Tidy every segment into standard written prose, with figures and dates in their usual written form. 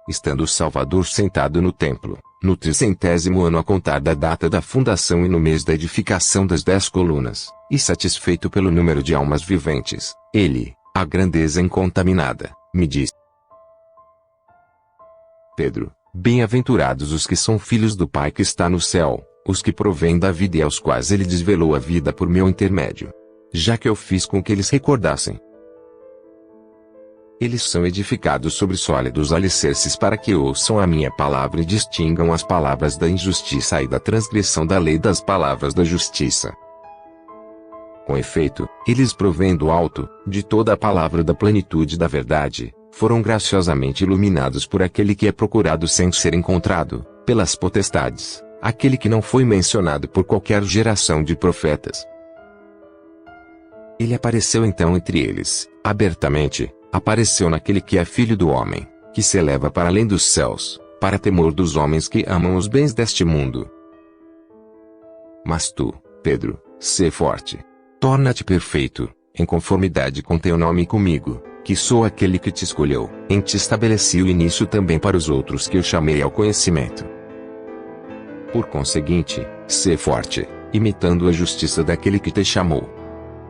estando o Salvador sentado no templo, no 300º ano a contar da data da fundação e no mês da edificação das 10 colunas, e satisfeito pelo número de almas viventes, ele, a grandeza incontaminada, me disse: Pedro, bem-aventurados os que são filhos do Pai que está no céu, os que provêm da vida e aos quais ele desvelou a vida por meu intermédio. Já que eu fiz com que eles recordassem. Eles são edificados sobre sólidos alicerces para que ouçam a minha palavra e distingam as palavras da injustiça e da transgressão da lei das palavras da justiça. Com efeito, eles provêm do alto, de toda a palavra da plenitude da verdade, foram graciosamente iluminados por aquele que é procurado sem ser encontrado, pelas potestades, aquele que não foi mencionado por qualquer geração de profetas. Ele apareceu então entre eles, abertamente, apareceu naquele que é filho do homem, que se eleva para além dos céus, para temor dos homens que amam os bens deste mundo. Mas tu, Pedro, sê forte. Torna-te perfeito, em conformidade com teu nome e comigo, que sou aquele que te escolheu, em te estabeleci o início também para os outros que eu chamei ao conhecimento. Por conseguinte, sê forte, imitando a justiça daquele que te chamou.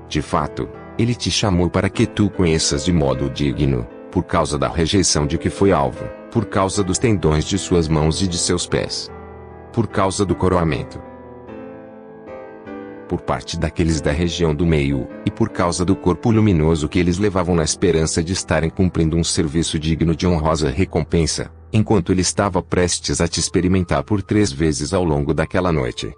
De fato, ele te chamou para que tu conheças de modo digno, por causa da rejeição de que foi alvo, por causa dos tendões de suas mãos e de seus pés, por causa do coroamento, por parte daqueles da região do meio, e por causa do corpo luminoso que eles levavam na esperança de estarem cumprindo um serviço digno de honrosa recompensa, enquanto ele estava prestes a te experimentar por 3 vezes ao longo daquela noite.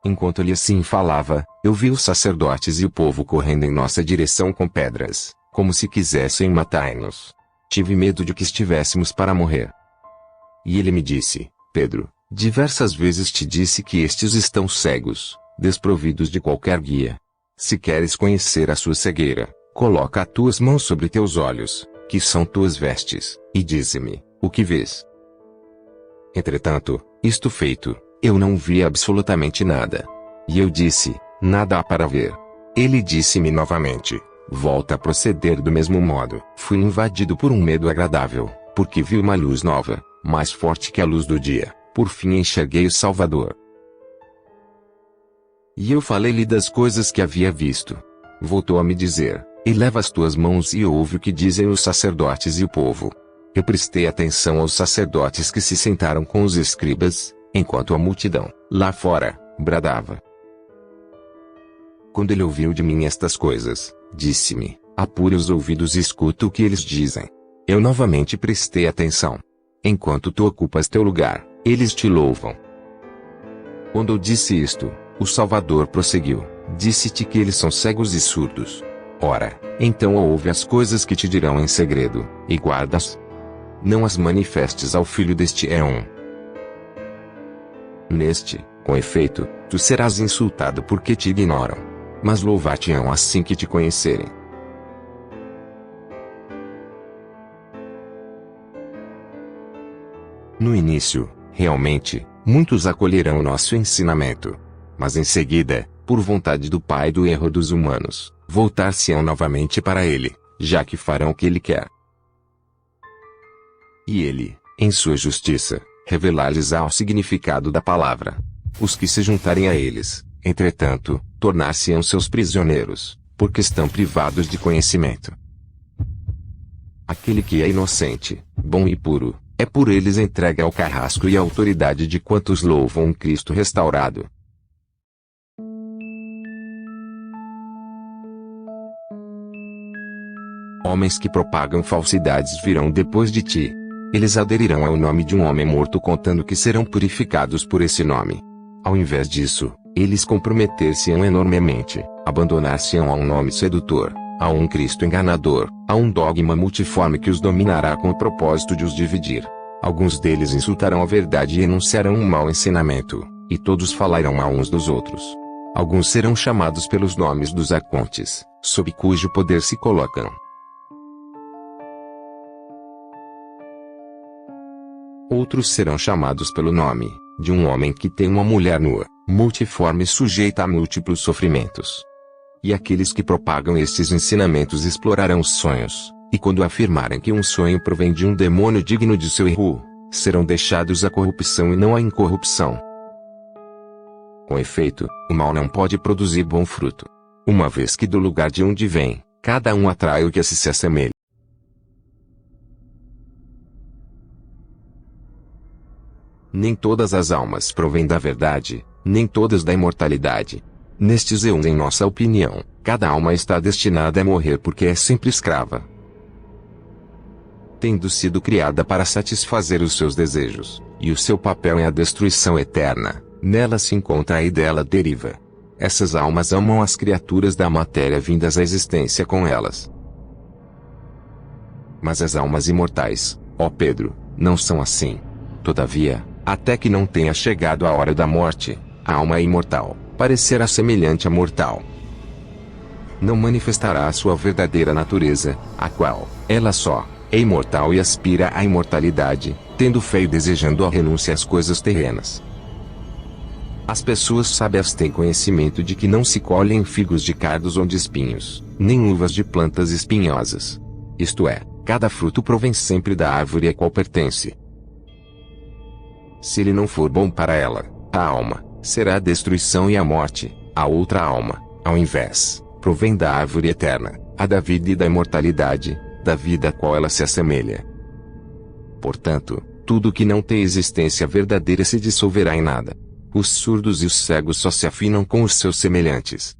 Enquanto ele assim falava, eu vi os sacerdotes e o povo correndo em nossa direção com pedras, como se quisessem matar-nos. Tive medo de que estivéssemos para morrer. E ele me disse: Pedro, diversas vezes te disse que estes estão cegos, desprovidos de qualquer guia. Se queres conhecer a sua cegueira, coloca as tuas mãos sobre teus olhos, que são tuas vestes, e dize-me: o que vês? Entretanto, isto feito, eu não vi absolutamente nada. E eu disse: nada há para ver. Ele disse-me novamente: volta a proceder do mesmo modo. Fui invadido por um medo agradável, porque vi uma luz nova, mais forte que a luz do dia. Por fim enxerguei o Salvador. E eu falei-lhe das coisas que havia visto. Voltou a me dizer: eleva as tuas mãos e ouve o que dizem os sacerdotes e o povo. Eu prestei atenção aos sacerdotes que se sentaram com os escribas, enquanto a multidão, lá fora, bradava. Quando ele ouviu de mim estas coisas, disse-me: apure os ouvidos e escuta o que eles dizem. Eu novamente prestei atenção. Enquanto tu ocupas teu lugar, eles te louvam. Quando eu disse isto, o Salvador prosseguiu: disse-te que eles são cegos e surdos. Ora, então ouve as coisas que te dirão em segredo, e guarda-as. Não as manifestes ao filho deste Éon. Neste, com efeito, tu serás insultado porque te ignoram. Mas louvar-te-ão assim que te conhecerem. No início, realmente, muitos acolherão o nosso ensinamento. Mas em seguida, por vontade do Pai do erro dos humanos, voltar-se-ão novamente para ele, já que farão o que ele quer. E ele, em sua justiça, revelar-lhes-á o significado da palavra. Os que se juntarem a eles, entretanto, tornar-se-ão seus prisioneiros, porque estão privados de conhecimento. Aquele que é inocente, bom e puro, é por eles entregue ao carrasco e à autoridade de quantos louvam um Cristo restaurado. Homens que propagam falsidades virão depois de ti. Eles aderirão ao nome de um homem morto contando que serão purificados por esse nome. Ao invés disso, eles comprometer-se-ão enormemente, abandonar-se-ão a um nome sedutor, a um Cristo enganador, a um dogma multiforme que os dominará com o propósito de os dividir. Alguns deles insultarão a verdade e enunciarão um mau ensinamento, e todos falarão mal uns dos outros. Alguns serão chamados pelos nomes dos arcontes, sob cujo poder se colocam. Outros serão chamados pelo nome de um homem que tem uma mulher nua, multiforme e sujeita a múltiplos sofrimentos. E aqueles que propagam estes ensinamentos explorarão os sonhos, e quando afirmarem que um sonho provém de um demônio digno de seu erro, serão deixados à corrupção e não à incorrupção. Com efeito, o mal não pode produzir bom fruto. Uma vez que do lugar de onde vem, cada um atrai o que a si se assemelha. Nem todas as almas provêm da verdade, nem todas da imortalidade. Nestes eons, em nossa opinião, cada alma está destinada a morrer porque é sempre escrava. Tendo sido criada para satisfazer os seus desejos, e o seu papel é a destruição eterna, nela se encontra e dela deriva. Essas almas amam as criaturas da matéria vindas à existência com elas. Mas as almas imortais, ó Pedro, não são assim. Todavia, até que não tenha chegado a hora da morte, a alma imortal parecerá semelhante à mortal. Não manifestará a sua verdadeira natureza, a qual, ela só, é imortal e aspira à imortalidade, tendo fé e desejando a renúncia às coisas terrenas. As pessoas sábias têm conhecimento de que não se colhem figos de cardos ou de espinhos, nem uvas de plantas espinhosas. Isto é, cada fruto provém sempre da árvore a qual pertence. Se ele não for bom para ela, a alma, será a destruição e a morte. A outra alma, ao invés, provém da árvore eterna, a da vida e da imortalidade, da vida a qual ela se assemelha. Portanto, tudo que não tem existência verdadeira se dissolverá em nada. Os surdos e os cegos só se afinam com os seus semelhantes.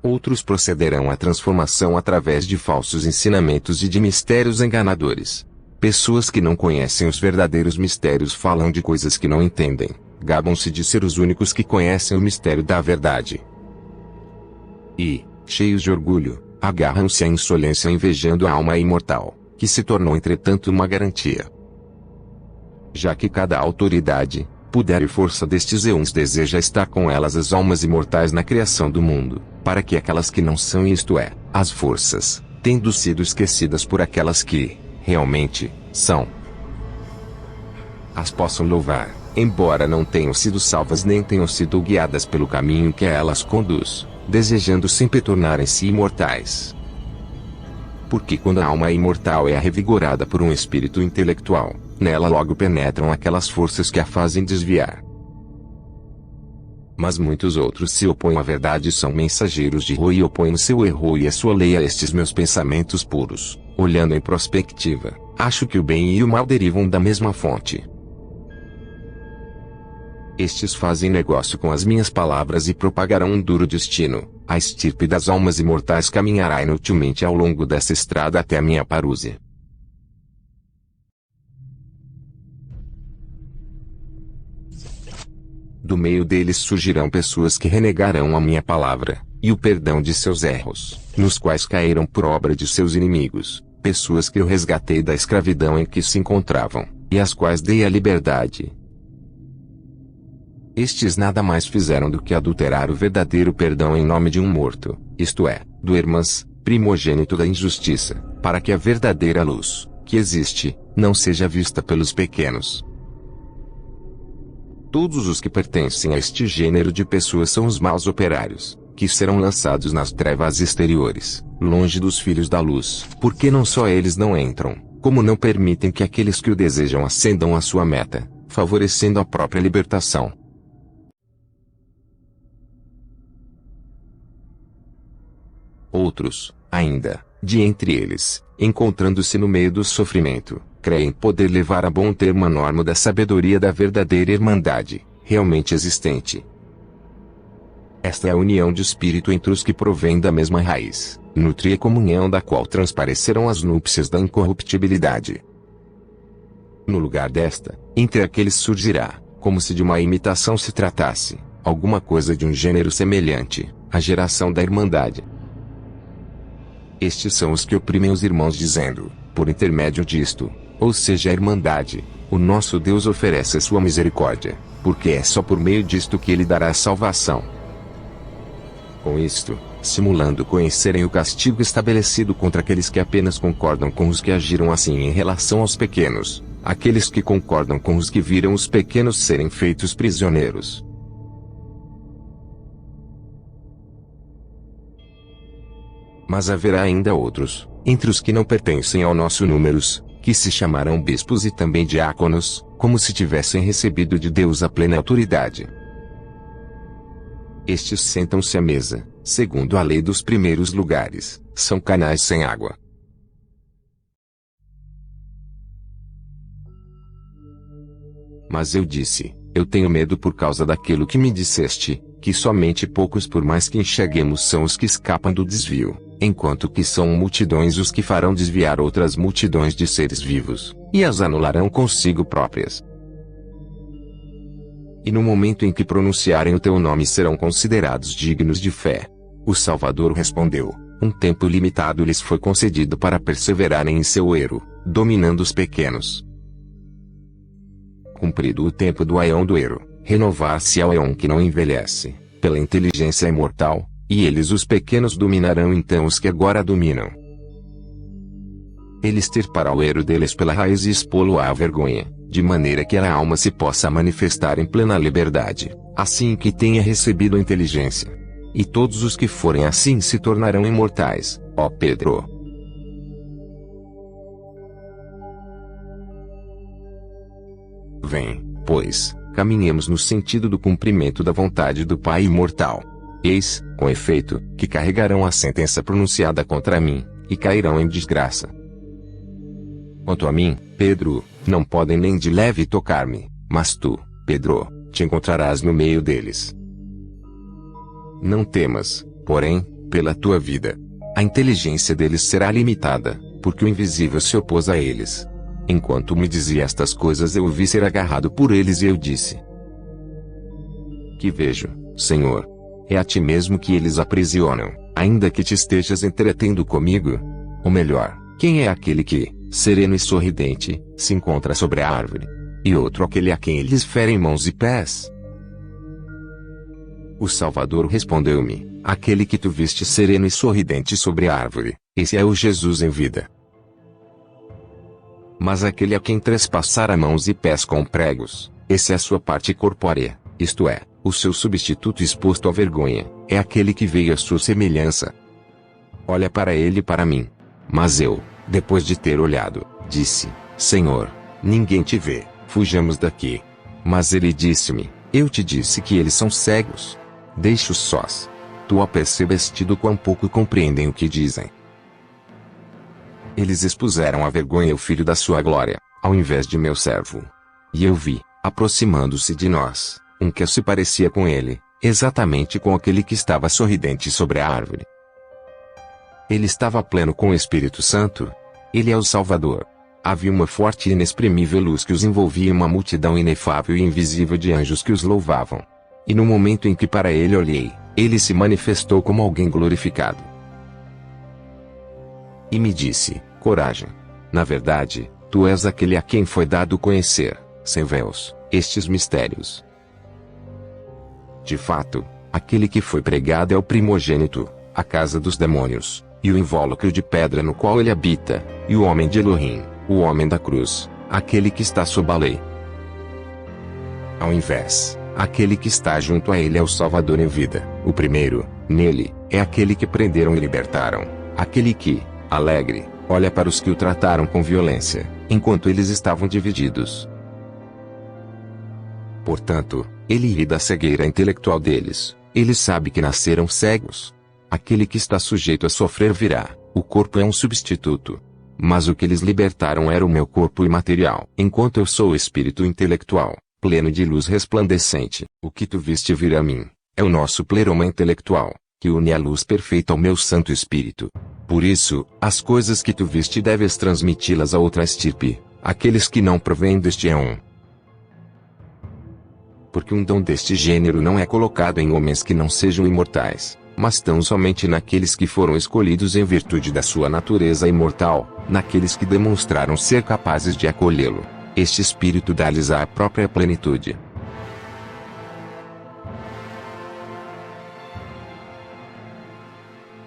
Outros procederão à transformação através de falsos ensinamentos e de mistérios enganadores. Pessoas que não conhecem os verdadeiros mistérios falam de coisas que não entendem, gabam-se de ser os únicos que conhecem o mistério da verdade. E, cheios de orgulho, agarram-se à insolência invejando a alma imortal, que se tornou entretanto uma garantia. Já que cada autoridade, poder e força destes eons deseja estar com elas as almas imortais na criação do mundo, para que aquelas que não são, isto é, as forças, tendo sido esquecidas por aquelas que, realmente, são, as possam louvar, embora não tenham sido salvas nem tenham sido guiadas pelo caminho que a elas conduz, desejando sempre tornarem-se imortais. Porque quando a alma imortal é revigorada por um espírito intelectual, nela logo penetram aquelas forças que a fazem desviar. Mas muitos outros se opõem à verdade e são mensageiros de erro e opõem o seu erro e a sua lei a estes meus pensamentos puros. Olhando em prospectiva, acho que o bem e o mal derivam da mesma fonte. Estes fazem negócio com as minhas palavras e propagarão um duro destino. A estirpe das almas imortais caminhará inutilmente ao longo dessa estrada até a minha parúzia. Do meio deles surgirão pessoas que renegarão a minha palavra, e o perdão de seus erros, nos quais caíram por obra de seus inimigos, pessoas que eu resgatei da escravidão em que se encontravam, e às quais dei a liberdade. Estes nada mais fizeram do que adulterar o verdadeiro perdão em nome de um morto, isto é, do Hermas, primogênito da injustiça, para que a verdadeira luz, que existe, não seja vista pelos pequenos. Todos os que pertencem a este gênero de pessoas são os maus operários, que serão lançados nas trevas exteriores, longe dos filhos da luz, porque não só eles não entram, como não permitem que aqueles que o desejam ascendam à sua meta, favorecendo a própria libertação. Outros, ainda, de entre eles, encontrando-se no meio do sofrimento, creem poder levar a bom termo a norma da sabedoria da verdadeira irmandade, realmente existente. Esta é a união de espírito entre os que provêm da mesma raiz, nutria e comunhão da qual transparecerão as núpcias da incorruptibilidade. No lugar desta, entre aqueles surgirá, como se de uma imitação se tratasse, alguma coisa de um gênero semelhante, a geração da irmandade. Estes são os que oprimem os irmãos dizendo, por intermédio disto, ou seja a irmandade, o nosso Deus oferece a sua misericórdia, porque é só por meio disto que ele dará a salvação. Com isto, simulando conhecerem o castigo estabelecido contra aqueles que apenas concordam com os que agiram assim em relação aos pequenos, aqueles que concordam com os que viram os pequenos serem feitos prisioneiros. Mas haverá ainda outros, entre os que não pertencem ao nosso números, que se chamarão bispos e também diáconos, como se tivessem recebido de Deus a plena autoridade. Estes sentam-se à mesa, segundo a lei dos primeiros lugares, são canais sem água. Mas eu disse, eu tenho medo por causa daquilo que me disseste, que somente poucos por mais que enxerguemos são os que escapam do desvio, enquanto que são multidões os que farão desviar outras multidões de seres vivos, e as anularão consigo próprias. E no momento em que pronunciarem o teu nome serão considerados dignos de fé. O Salvador respondeu, um tempo limitado lhes foi concedido para perseverarem em seu erro, dominando os pequenos. Cumprido o tempo do aion do erro, renovar-se ao aion que não envelhece, pela inteligência imortal, e eles os pequenos dominarão então os que agora dominam. Ele extirpará o erro deles pela raiz e expô-lo à vergonha, de maneira que a alma se possa manifestar em plena liberdade, assim que tenha recebido a inteligência. E todos os que forem assim se tornarão imortais, ó Pedro. Vem, pois, caminhemos no sentido do cumprimento da vontade do Pai imortal. Eis, com efeito, que carregarão a sentença pronunciada contra mim, e cairão em desgraça. Quanto a mim, Pedro, não podem nem de leve tocar-me, mas tu, Pedro, te encontrarás no meio deles. Não temas, porém, pela tua vida. A inteligência deles será limitada, porque o invisível se opôs a eles. Enquanto me dizia estas coisas eu o vi ser agarrado por eles e eu disse: Que vejo, Senhor? É a ti mesmo que eles aprisionam, ainda que te estejas entretendo comigo? Ou melhor, quem é aquele que, sereno e sorridente, se encontra sobre a árvore? E outro aquele a quem eles ferem mãos e pés? O Salvador respondeu-me, aquele que tu viste sereno e sorridente sobre a árvore, esse é o Jesus em vida. Mas aquele a quem trespassaram mãos e pés com pregos, esse é a sua parte corpórea, isto é, o seu substituto exposto à vergonha, é aquele que veio à sua semelhança. Olha para ele e para mim. Mas eu, depois de ter olhado, disse, Senhor, ninguém te vê, fujamos daqui. Mas ele disse-me, eu te disse que eles são cegos. Deixa-os sós. Tu apercebeste do quão pouco compreendem o que dizem. Eles expuseram à vergonha o filho da sua glória, ao invés de meu servo. E eu vi, aproximando-se de nós, um que se parecia com ele, exatamente com aquele que estava sorridente sobre a árvore. Ele estava pleno com o Espírito Santo. Ele é o Salvador. Havia uma forte e inexprimível luz que os envolvia e uma multidão inefável e invisível de anjos que os louvavam. E no momento em que para ele olhei, ele se manifestou como alguém glorificado. E me disse, coragem. Na verdade, tu és aquele a quem foi dado conhecer, sem véus, estes mistérios. De fato, aquele que foi pregado é o primogênito, a casa dos demônios, e o invólucro de pedra no qual ele habita, e o homem de Elohim, o homem da cruz, aquele que está sob a lei. Ao invés, aquele que está junto a ele é o Salvador em vida, o primeiro, nele, é aquele que prenderam e libertaram, aquele que, alegre, olha para os que o trataram com violência, enquanto eles estavam divididos. Portanto, ele ri da cegueira intelectual deles, ele sabe que nasceram cegos. Aquele que está sujeito a sofrer virá, o corpo é um substituto. Mas o que eles libertaram era o meu corpo imaterial. Enquanto eu sou o espírito intelectual, pleno de luz resplandecente, o que tu viste vir a mim, é o nosso pleroma intelectual, que une a luz perfeita ao meu santo espírito. Por isso, as coisas que tu viste deves transmiti-las a outra estirpe, aqueles que não provêm deste éon. Porque um dom deste gênero não é colocado em homens que não sejam imortais, mas tão somente naqueles que foram escolhidos em virtude da sua natureza imortal, naqueles que demonstraram ser capazes de acolhê-lo. Este Espírito dá-lhes a própria plenitude.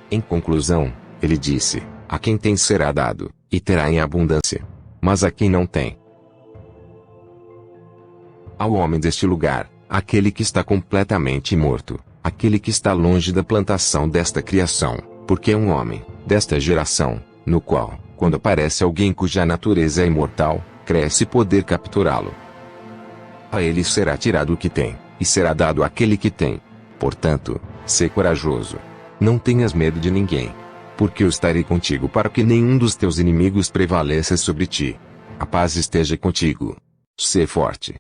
Em conclusão, ele disse, a quem tem será dado, e terá em abundância. Mas a quem não tem, Ao homem deste lugar, aquele que está completamente morto, aquele que está longe da plantação desta criação, porque é um homem, desta geração, no qual, quando aparece alguém cuja natureza é imortal, cresce poder capturá-lo. A ele será tirado o que tem, e será dado àquele que tem. Portanto, sê corajoso. Não tenhas medo de ninguém. Porque eu estarei contigo para que nenhum dos teus inimigos prevaleça sobre ti. A paz esteja contigo. Sê forte.